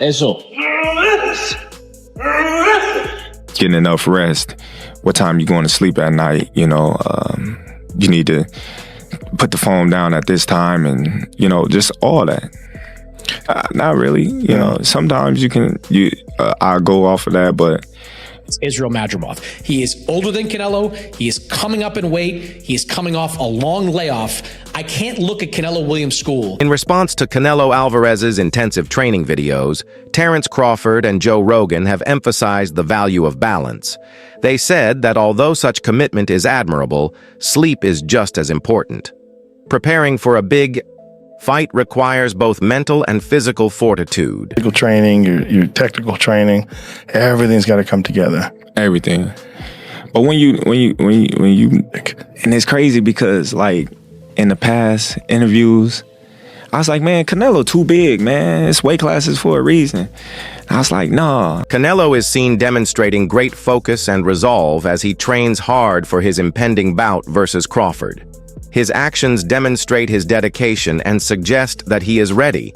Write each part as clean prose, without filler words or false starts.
Eso. Getting enough rest. What time you going to sleep at night? You know, you need to put the phone down at this time, and you know, just all that. Not really. You know, sometimes I'll go off of that, but. Israel Madrimov. He is older than Canelo. He is coming up in weight. He is coming off a long layoff. I can't look at Canelo Williams' school. In response to Canelo Alvarez's intensive training videos, Terence Crawford and Joe Rogan have emphasized the value of balance. They said that although such commitment is admirable, sleep is just as important. Preparing for a big fight requires both mental and physical fortitude. Physical training, your technical training, everything's got to come together. Everything. But when you, and it's crazy because like in the past interviews, I was like, man, Canelo too big, man. It's weight classes for a reason. I was like, nah. Canelo is seen demonstrating great focus and resolve as he trains hard for his impending bout versus Crawford. His actions demonstrate his dedication and suggest that he is ready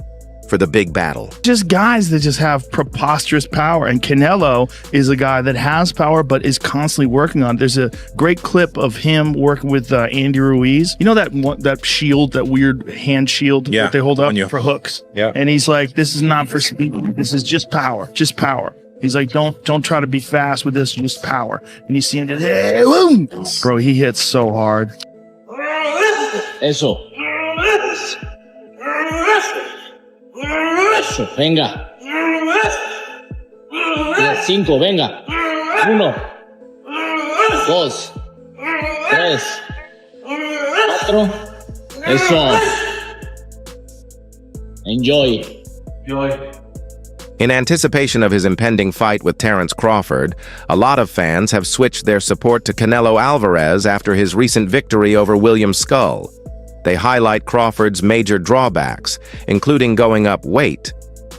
for the big battle. Just guys that just have preposterous power, and Canelo is a guy that has power but is constantly working on it. There's a great clip of him working with Andy Ruiz. You know that shield, that weird hand shield that they hold up for hooks? Yeah. And he's like, this is not for speed. This is just power. Just power. He's like, don't try to be fast with this, just power. And you see him just, hey, boom. Bro, he hits so hard. Eso. Eso. Venga. 5, venga. 1, 2, 3, 4. Eso. Enjoy. In anticipation of his impending fight with Terence Crawford, a lot of fans have switched their support to Canelo Alvarez after his recent victory over William Skull. They highlight Crawford's major drawbacks, including going up weight,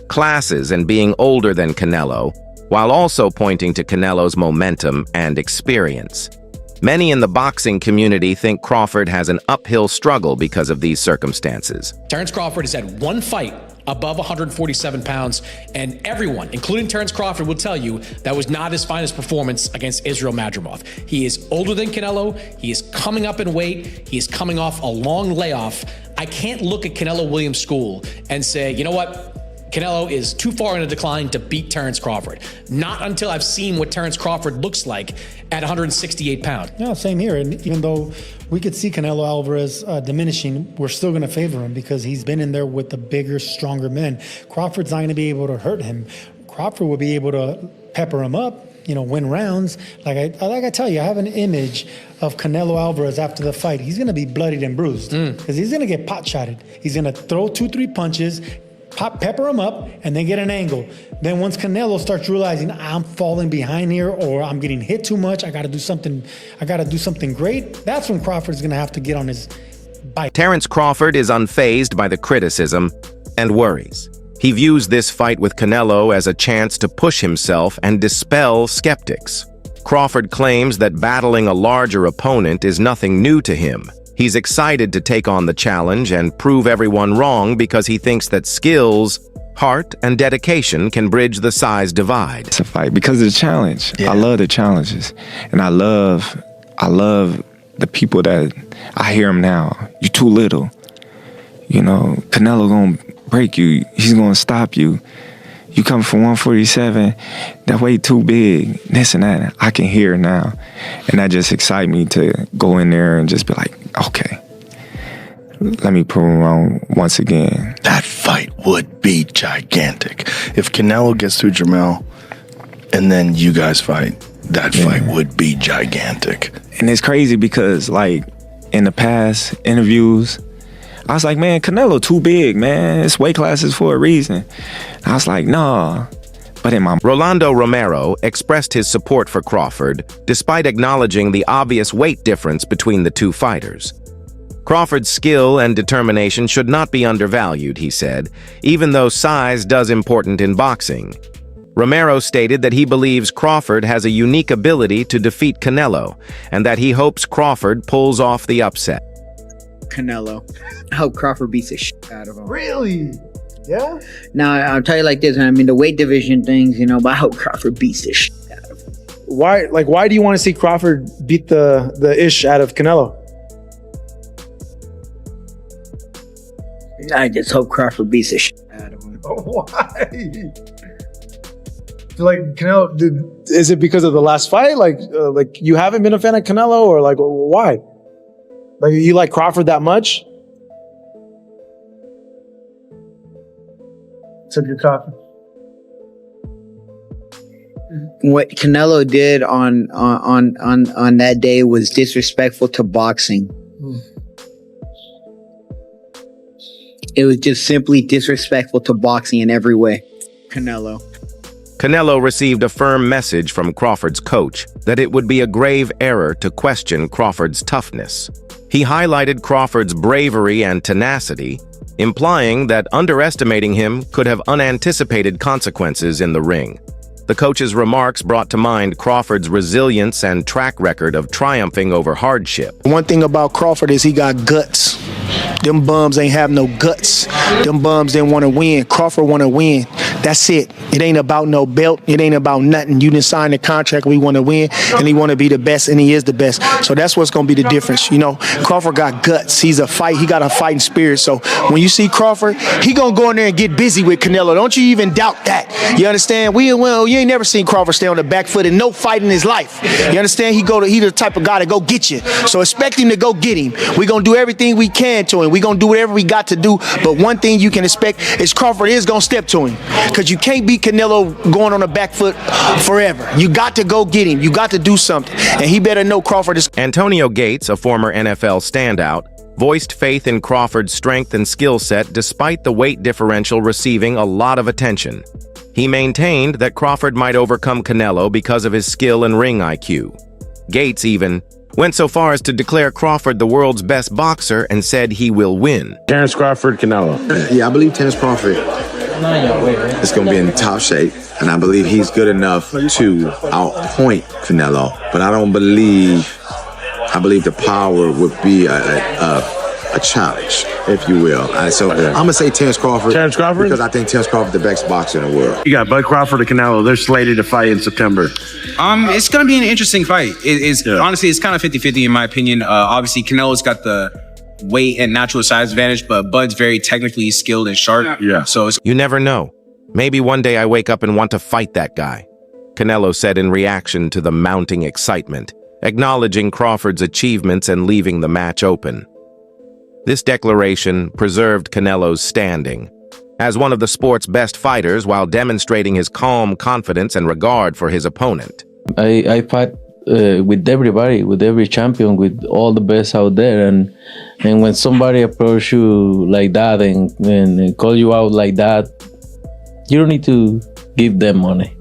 classes, and being older than Canelo, while also pointing to Canelo's momentum and experience. Many in the boxing community think Crawford has an uphill struggle because of these circumstances. Terence Crawford has had one fight above 147 pounds, and everyone, including Terence Crawford, will tell you that was not his finest performance against Israel Madrimov. He is older than Canelo. He is coming up in weight. He is coming off a long layoff. I can't look at Canelo Williams' school and say, you know what? Canelo is too far in a decline to beat Terence Crawford. Not until I've seen what Terence Crawford looks like at 168 pounds. Yeah, same here. And even though we could see Canelo Alvarez diminishing, we're still going to favor him because he's been in there with the bigger, stronger men. Crawford's not going to be able to hurt him. Crawford will be able to pepper him up, you know, win rounds. Like I tell you, I have an image of Canelo Alvarez after the fight. He's going to be bloodied and bruised because he's going to get pot-shotted. He's going to throw 2-3 punches, pepper him up, and then get an angle. Then once Canelo starts realizing I'm falling behind here or I'm getting hit too much, I got to do something great, that's when Crawford's going to have to get on his bike. Terence Crawford is unfazed by the criticism and worries. He views this fight with Canelo as a chance to push himself and dispel skeptics. Crawford claims that battling a larger opponent is nothing new to him. He's excited to take on the challenge and prove everyone wrong because he thinks that skills, heart, and dedication can bridge the size divide. It's a fight because of the challenge. Yeah. I love the challenges, and I love the people that I hear them now. You're too little. You know, Canelo gonna break you. He's gonna stop you. You come from 147, that weight too big, this and that. I can hear now. And that just excites me to go in there and just be like, okay, let me prove him wrong once again. That fight would be gigantic. If Canelo gets through Jermell and then you guys fight, that fight would be gigantic. And it's crazy because, like, in the past interviews, I was like, man, Canelo too big, man. It's weight classes for a reason. I was like, nah. But in my... Rolando Romero expressed his support for Crawford, despite acknowledging the obvious weight difference between the two fighters. Crawford's skill and determination should not be undervalued, he said, even though size does important in boxing. Romero stated that he believes Crawford has a unique ability to defeat Canelo, and that he hopes Crawford pulls off the upset. Canelo. I hope Crawford beats the shit out of him. Really? Yeah. Now I'll tell you like this. I mean, the weight division things, you know, but I hope Crawford beats this shit out of him. Why do you want to see Crawford beat the ish out of Canelo? I just hope Crawford beats the shit out of him. Why? Like Canelo, is it because of the last fight? Like you haven't been a fan of Canelo, or like why? Like you like Crawford that much? Took your coffee. What Canelo did on that day was disrespectful to boxing. It was just simply disrespectful to boxing in every way. Canelo received a firm message from Crawford's coach that it would be a grave error to question Crawford's toughness. He highlighted Crawford's bravery and tenacity, implying that underestimating him could have unanticipated consequences in the ring. The coach's remarks brought to mind Crawford's resilience and track record of triumphing over hardship. One thing about Crawford is he got guts. Them bums ain't have no guts. Them bums didn't want to win. Crawford want to win. That's it. It ain't about no belt. It ain't about nothing. You didn't sign the contract. We want to win, and he want to be the best, and he is the best. So that's what's going to be the difference. You know, Crawford got guts. He got a fighting spirit. So when you see Crawford, he going to go in there and get busy with Canelo. Don't you even doubt that. You understand? You ain't never seen Crawford stay on the back foot in no fight in his life. You understand? He the type of guy to go get you. So expect him to go get him. We going to do everything we can to him. We going to do whatever we got to do. But one thing you can expect is Crawford is going to step to him. Because you can't beat Canelo going on the back foot forever. You got to go get him. You got to do something. And he better know Crawford is... Antonio Gates, a former NFL standout, voiced faith in Crawford's strength and skill set despite the weight differential receiving a lot of attention. He maintained that Crawford might overcome Canelo because of his skill and ring IQ. Gates even went so far as to declare Crawford the world's best boxer and said he will win. Terence Crawford, Canelo. Yeah, I believe Terence Crawford is going to be in top shape, and I believe he's good enough to outpoint Canelo. But I believe the power would be a challenge, if you will. So I'm going to say Terence Crawford. Terence Crawford? Because I think Terence Crawford is the best boxer in the world. You got Bud Crawford and Canelo. They're slated to fight in September. It's going to be an interesting fight. Honestly, it's kind of 50-50 in my opinion. Obviously, Canelo's got the weight and natural size advantage, but Bud's very technically skilled and sharp. Yeah. So You never know. Maybe one day I wake up and want to fight that guy, Canelo said in reaction to the mounting excitement, acknowledging Crawford's achievements and leaving the match open. This declaration preserved Canelo's standing as one of the sport's best fighters while demonstrating his calm confidence and regard for his opponent. I fight with everybody, with every champion, with all the best out there, and when somebody approach you like that and call you out like that, you don't need to give them money.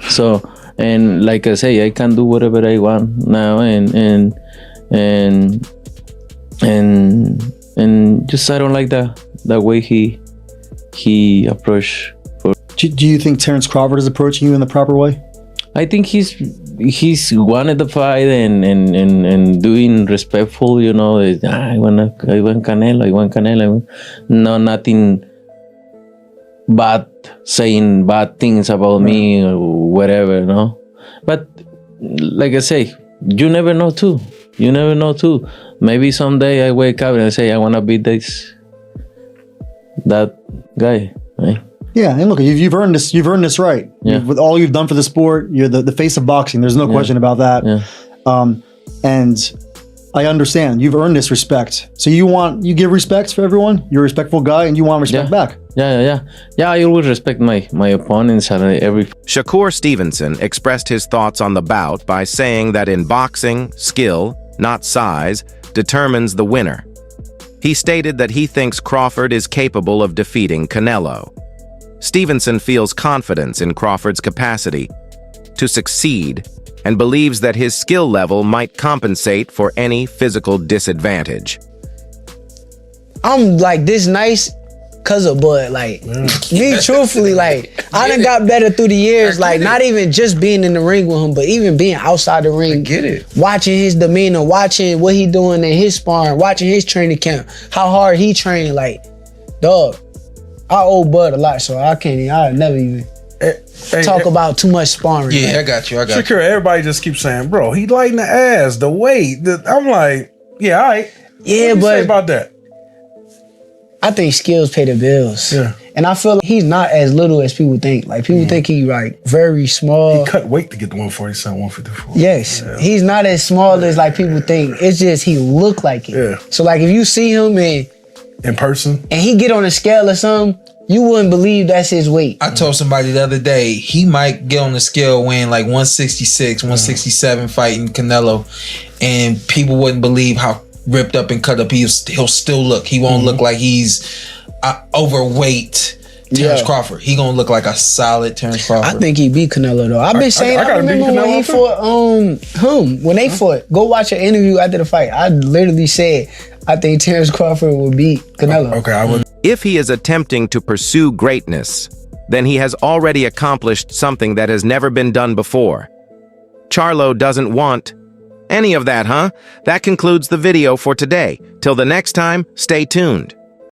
So, and like I say, I can do whatever I want now, and just I don't like that way he approached. Do you think Terence Crawford is approaching you in the proper way? I think he's wanted the fight and doing respectful, you know. I want Canelo. No, nothing bad, saying bad things about me or whatever, no. But like I say, you never know too. Maybe someday I wake up and I say I want to beat that guy, right? Yeah, and look, you've earned this. You've earned this right. Yeah. With all you've done for the sport, you're the face of boxing. There's no question about that. Yeah. And I understand you've earned this respect. So you give respect for everyone. You're a respectful guy, and you want respect back. Yeah. I always respect my opponents and every. Shakur Stevenson expressed his thoughts on the bout by saying that in boxing, skill, not size, determines the winner. He stated that he thinks Crawford is capable of defeating Canelo. Stevenson feels confidence in Crawford's capacity to succeed and believes that his skill level might compensate for any physical disadvantage. I'm like this nice cause of Bud. Like, me truthfully, like, I done got better through the years. Like, not even just being in the ring with him, but even being outside the ring. Watching his demeanor, watching what he doing in his sparring, watching his training camp, how hard he trained. Like, dog, I owe Bud a lot, so I'll never even talk about too much sparring. Yeah, I got you. Shakur, everybody just keeps saying, bro, he lighting the ass, the weight. I'm like, yeah, all right. Yeah, what do you but say about that? I think skills pay the bills. Yeah. And I feel like he's not as little as people think. Like people think he like very small. He cut weight to get to 147, 154. Yes. Yeah. He's not as small as like people think. It's just he look like it. Yeah. So like if you see him in person and he get on a scale or something, you wouldn't believe that's his weight. I told somebody the other day, he might get on the scale weighing like 166, 167 fighting Canelo, and people wouldn't believe how ripped up and cut up he'll still look. He won't look like he's overweight Terence Crawford. He gonna look like a solid Terence Crawford. I think he beat Canelo though. I've been saying I remember when he fought when they fought. Go watch an interview after the fight. I literally said I think Terence Crawford would beat Canelo. Okay, I would. If he is attempting to pursue greatness, then he has already accomplished something that has never been done before. Charlo doesn't want any of that, huh? That concludes the video for today. Till the next time, stay tuned.